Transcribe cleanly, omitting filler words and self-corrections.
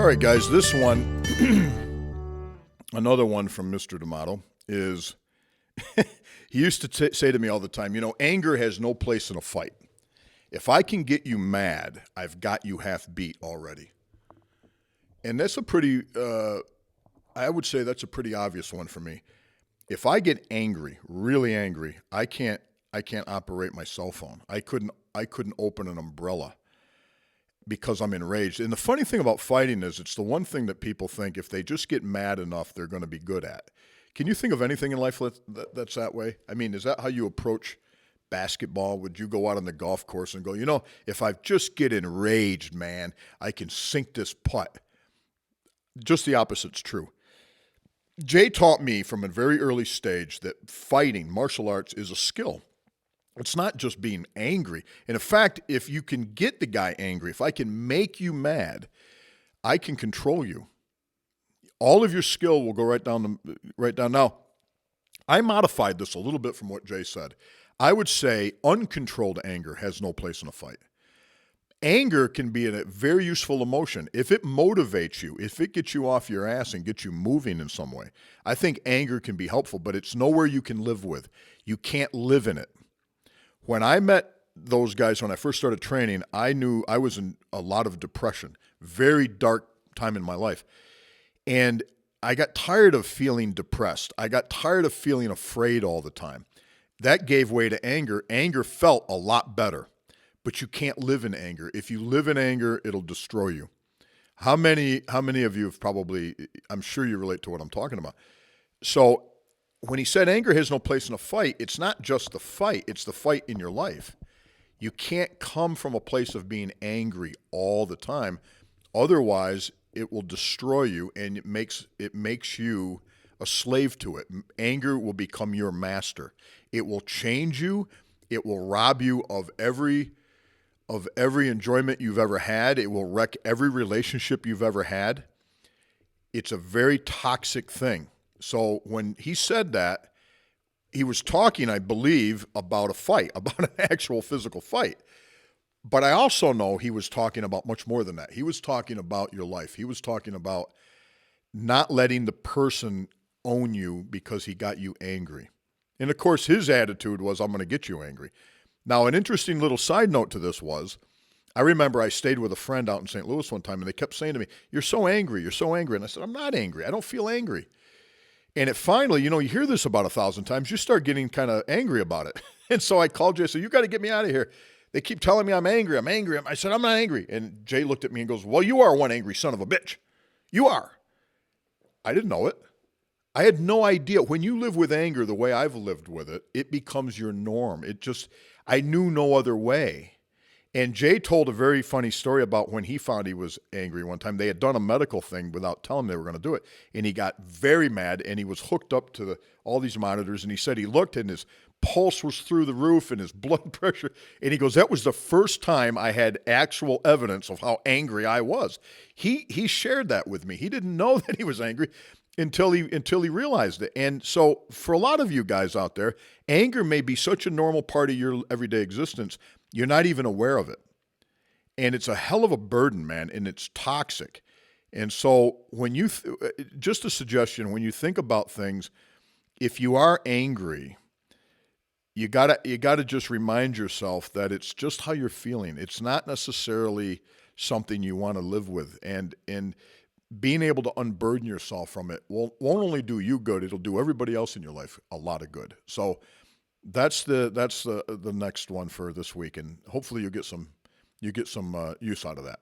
All right, guys, this one, another one from Mr. D'Amato is he used to say to me all the time, anger has no place in a fight. If I can get you mad, I've got you half beat already. And that's I would say that's a pretty obvious one for me. If I get angry, really angry, I can't operate my cell phone. I couldn't open an umbrella because I'm enraged. And the funny thing about fighting is it's the one thing that people think if they just get mad enough, they're going to be good at. Can you think of anything in life that's that way? I mean, is that how you approach basketball? Would you go out on the golf course and go, if I just get enraged, man, I can sink this putt? Just the opposite's true. Jay taught me from a very early stage that fighting, martial arts, is a skill. It's not just being angry. And in fact, if you can get the guy angry, if I can make you mad, I can control you. All of your skill will go right down. Now, I modified this a little bit from what Jay said. I would say uncontrolled anger has no place in a fight. Anger can be a very useful emotion. If it motivates you, if it gets you off your ass and gets you moving in some way, I think anger can be helpful, but it's nowhere you can live with. You can't live in it. When I met those guys, when I first started training, I knew I was in a lot of depression, very dark time in my life. And I got tired of feeling depressed. I got tired of feeling afraid all the time. That gave way to anger. Anger felt a lot better, but you can't live in anger. If you live in anger, it'll destroy you. How many of you have probably, I'm sure you relate to what I'm talking about. So when he said anger has no place in a fight, it's not just the fight, it's the fight in your life. You can't come from a place of being angry all the time. Otherwise, it will destroy you and it makes you a slave to it. Anger will become your master. It will change you. It will rob you of every enjoyment you've ever had. It will wreck every relationship you've ever had. It's a very toxic thing. So when he said that, he was talking, I believe, about a fight, about an actual physical fight. But I also know he was talking about much more than that. He was talking about your life. He was talking about not letting the person own you because he got you angry. And of course, his attitude was, I'm going to get you angry. Now, an interesting little side note to this was, I remember I stayed with a friend out in St. Louis one time, and they kept saying to me, you're so angry, you're so angry. And I said, I'm not angry. I don't feel angry. And it finally, you hear this about 1,000 times, you start getting kind of angry about it. And so I called Jay, I said, you got to get me out of here. They keep telling me I'm angry. I said, I'm not angry. And Jay looked at me and goes, well, you are one angry son of a bitch. You are. I didn't know it. I had no idea. When you live with anger the way I've lived with it, it becomes your norm. I knew no other way. And Jay told a very funny story about when he found he was angry one time. They had done a medical thing without telling him they were going to do it. And he got very mad, and he was hooked up to all these monitors. And he said he looked, and his pulse was through the roof and his blood pressure. And he goes, that was the first time I had actual evidence of how angry I was. He shared that with me. He didn't know that he was angry until he realized it. And so for a lot of you guys out there, anger may be such a normal part of your everyday existence, you're not even aware of it. And it's a hell of a burden, man, and it's toxic. And so when just a suggestion, when you think about things, if you are angry, you gotta just remind yourself that it's just how you're feeling. It's not necessarily something you want to live with. And being able to unburden yourself from it won't only do you good, it'll do everybody else in your life a lot of good. So that's the next one for this week, and hopefully you get some use out of that.